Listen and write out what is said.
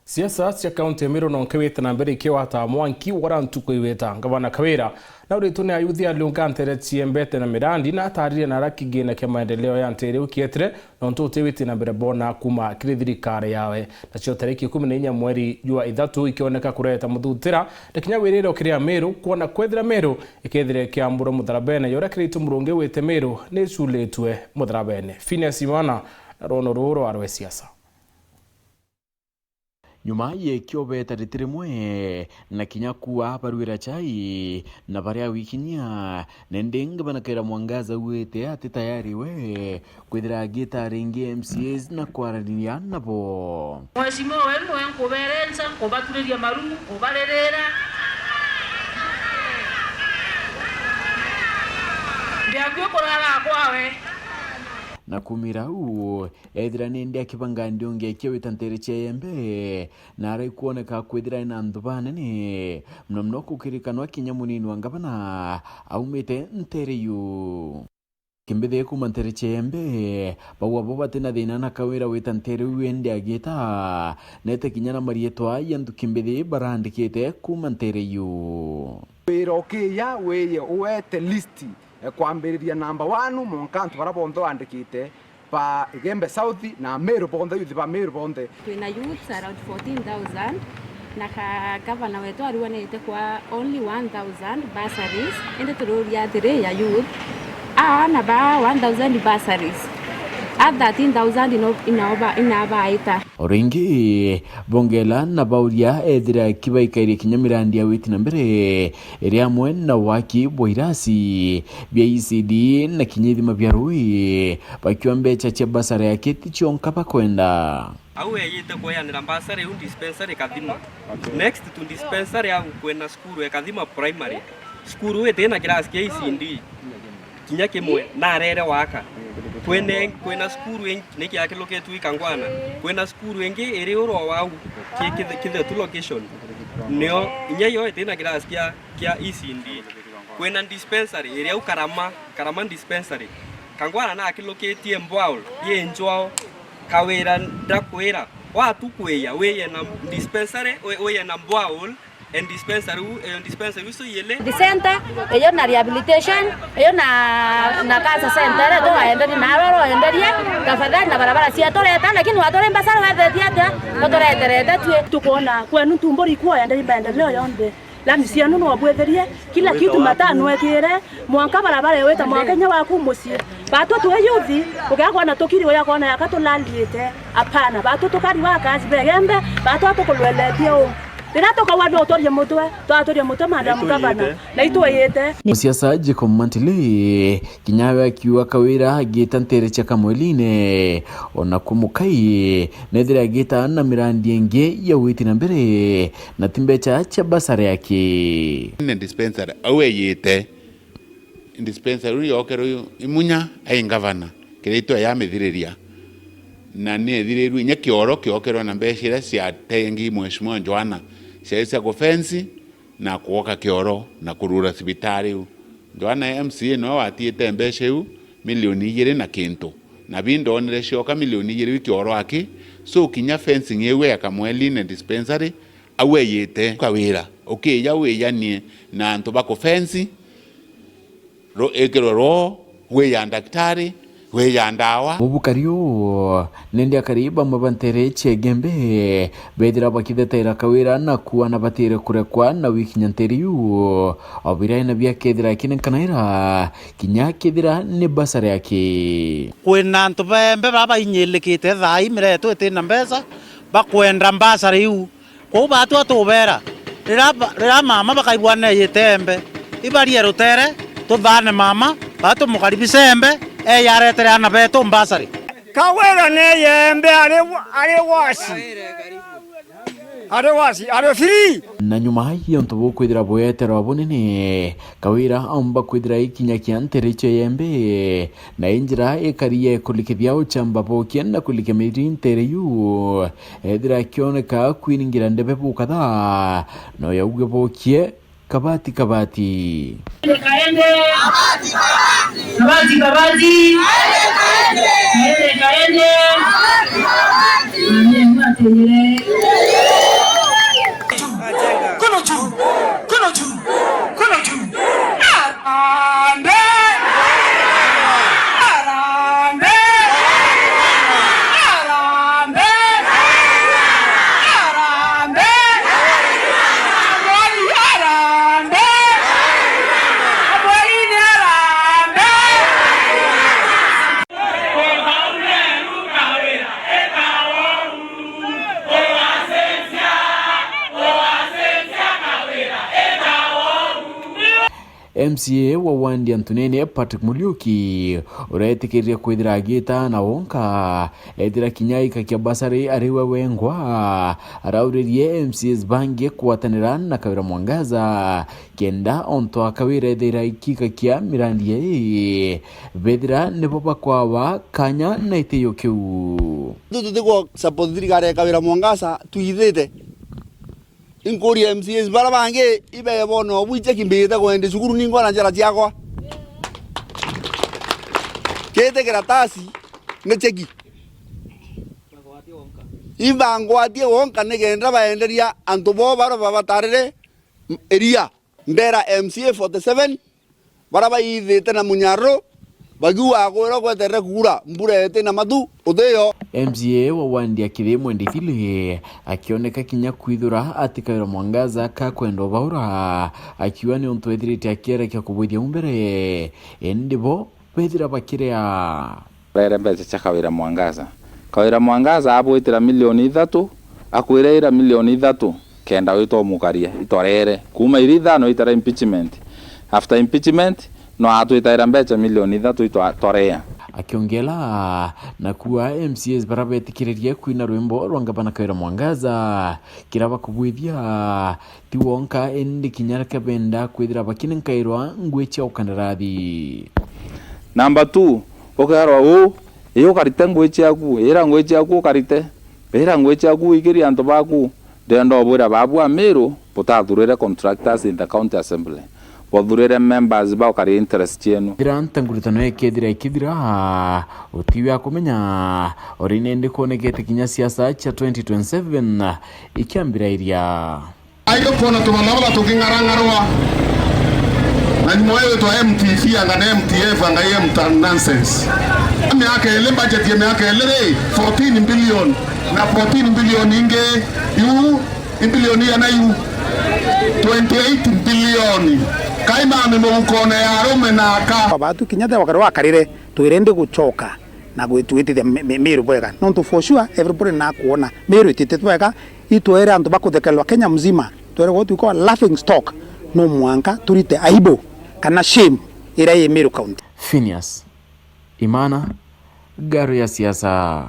Siasa cia kaunti ya Meru nonkewete na mbere ikiwa hata mwanki warantu kuiweta ngavana Kawira na uritune ayuthi aliungantere ciembete na mirandi na ataririe na rakigina kia maendeleo ya ntere ukietre nontu utewete na mbere bona kuma kirithirikari yawe nacio tariki 14 mweri jua 3 ikioneka kureta muthutira ndakinya wiriro kiria Meru kuona kwethira Meru ikethire kiamburo mutharabene yora kiritu murungi wete Meru ni culetwe mutharabene Phineas Imana rono ruro arwe siasa nyuma yekiobeta ritirimwe na kinyakuwa barwira chai na baria wikinya nendenge banakera mwangaza wete ati tayari we kwithira gita ringi MCAs na kwarania nabo mweshimo wenu enkuberenza kubatuliria maru kubarerera ndiakyo kurara kwawe na kumirau ethira nende akibanga ndionge kiwita ntere chembe na arai kuoneka kwithira ina ndubane ni mnomno kukirikanwa kinyamunini wangabana aumite ntere yu kimbethe kuma ntere chembe bawa bobatena thina na Kawira wita ntere wende agita nete kinyana marietwa yandu kimbethe barandikite kuma ntere yu wirokia weye uwete listi kwambiriria number 1 monkantu bara bondo andikite pa Igembe South na Meru bondo yuthi ba Meru bonde twina youth around 14,000 na governor wetu ariwanite kwa only 1,000 bursaries ende tururia thire ya youth na ba 1,000 bursaries at 13,000 inabaita oringi bongela na bauria ethira kibaikaire kinyamirandi ya witi na mbere iria mwe na waki boirasi bia ECD na kinyithima bia rui bakiwa mbecha cha basara ya kiti chionka bakwenda au yeyite kuyanira basara yu dispensary kadhima next to dispensary au kwena skuru ya kadhima primary skuru wete na class ya ECD kinya kimwe na rere waka kwena skuru neki yake loketu ikangwana kwena skuru engi eri oro wau kithe tu location neo nyeyo etena class kia ECD kwena dispensary eri au karama dispensary kangwana na akiloketi embwao ye njwao Kawira ndakwira watu kweya weye na dispensary weye na mbwao and dispensary so yele the center eyo na rehabilitation eyo na cancer center ndo aende na roro aenderie tafadhali na barabara cia toreta lakini watore mbasara wethetia ata toreterete tukuona kwenu tumbori kwa aende maendeleo yonde lami cia nuno abwetherie kila kitu matano ekire mwanka barabara weta mwakenya waku mucie batu tu yuthi ukakwa na tokiri wa yakona yakatolandiete apana batu tukari wa kazi begembe batu atokolweletie o Tinato wadu otoria mutwe twatoria mutwe madam governor na itweyete siasa Jacob Mantile kinyawe akiwa Kawira gita ntere cha kamweline ona kumukai nethira gita na mirandi enge ya witi na mbere na timbecha cha basara yake ne dispensary aweyete dispensary yokero imunya ai governor kirito ya mithiriria na ne thiriru nya kioro kiokero na mbeshira cia tengi mheshimiwa Joana siasa kufensi na kuoka kioro na kurura sibitari Joana MCA no watiete mbeshe milioni 2 na kintu na bindo onere shoka milioni 2 kioro aki so kinya fencing yewe akamweli na dispensary aweyete Kawira okay yawe yani na nto bako fensi ro ekero ro we ya daktari we ya ndawa Bubukario nende akariba mabantere chegembe bedira bakidetera Kawira na kuwa na batire kurekwa na wikinyanteriu abira na bya kedira kinenkanaira kinya kedira ne basara yake kwena ntobembe baba inyelekete thai mireto etina mbesa bakwenda mbasara yu ko batu atobera rira mama bakaibwana yetembe ibari rotere to dhane mama batu mukaribisembe yaretere ana beto mbasari Kawira ne yembe are free na nyuma hiyo ntobo kwidira boyetero abonene Kawira amba kwidira ikinya kiantere yembe na injira ekariye kulikibya uchamba bokienda kulikemiri ntere yu edira kioneka kwiningira ndebe bukada no yauge bokie kabati kaende kaende MCA wa Wandi Antunene Patrick Muliuki ureetikiria kwithira agita na wonka ethira kinyai kakia basari ariwe wengwa arauririe MCAs bangi kwatanira na Kawira Mwangaza kenda onto akawira ethira ikika kia mirandi ye bethira nebo bakwawa kanya na iteyo kiu tutiko support thirikari Kawira Mwangaza tuithite inkuri MCAs bara bange ibe bono bwije kimbita kwende cukuru ningo na njara ciakwa kete karatasi ne cheki ibangwatie wonka negenda baenderia antu bo bara babatarire eria mbera MCA 47 bara baithite na munyaro bagiwa kwera kwetere kura mbura ete na matu utheyo. MCA wa Wandi akithimwe ndithile akioneka kinya kwithura ati Kawira Mwangaza ka kwenda baura akiwa ni untu ethirite akiera kya kubwithia umbere endibo bethira bakirea rere mbeca cha Kawira Mwangaza. Kawira Mwangaza abwitira milioni 3 akwira milioni 3 kenda wito mukaria itorere kuma iri 5 itara impeachment after impeachment no atwitaira mbeca milioni 3 itorea akiongela na kuwa MCAs barabetikiririe kwina rwimbo rwangabana Kawira Mwangaza kiraba kubwithia tiwonka endi kinyara kabenda kwithira bakine nkairwa ngwecha ukanarathi. Number 2 okarwa iyo karite ngwecha yaku era ngwecha yaku karite bera ngwecha yaku ikiri anto baku dendo bura babu amero potathurire contractors in the county assembly bothurire members ba kari interest yenu irantangurutano ekethira ikithira utiwa kumenya orine ndi konekete kinya siasa cha 2027 ikiambira iria aiko kona tumanabala tukingarangarwa na mwewe to MTV anga MTF anga mta nonsense miaka ile budget ya miaka ile 14 billion na 14 billion inge yu billion ya na yu 28 billion kaima amemukone ya rume na aka batu kinyata wakaro akarire twirende gucoka na gwitwitithia miru bwega no for sure everybody na kuona miru ititete bwega itwere antu bakuthekelwa Kenya mzima twere go tuko laughing stock no mwanka turite aibo kana shame ira ye Meru County. Phineas Imana, Garo ya Siasa.